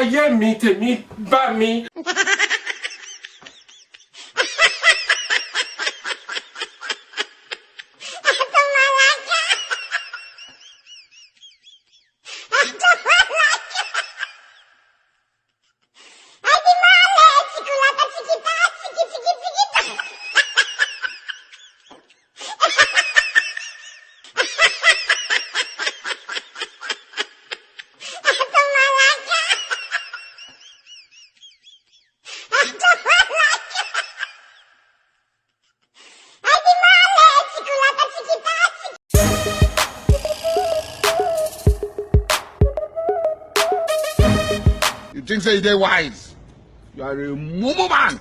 ayé mi tèmi bá mi. You think say they wise? You are a mumu man.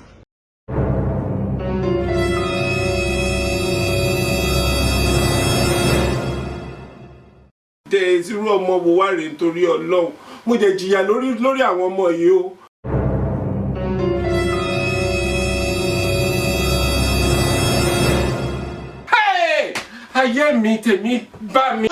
Tẹ irú ọmọ wo wá rèé nítorí Ọlọ́run mo jẹ jìyà lórí àwọn ọmọ yìí o. Ayé mi tèmi bá mi.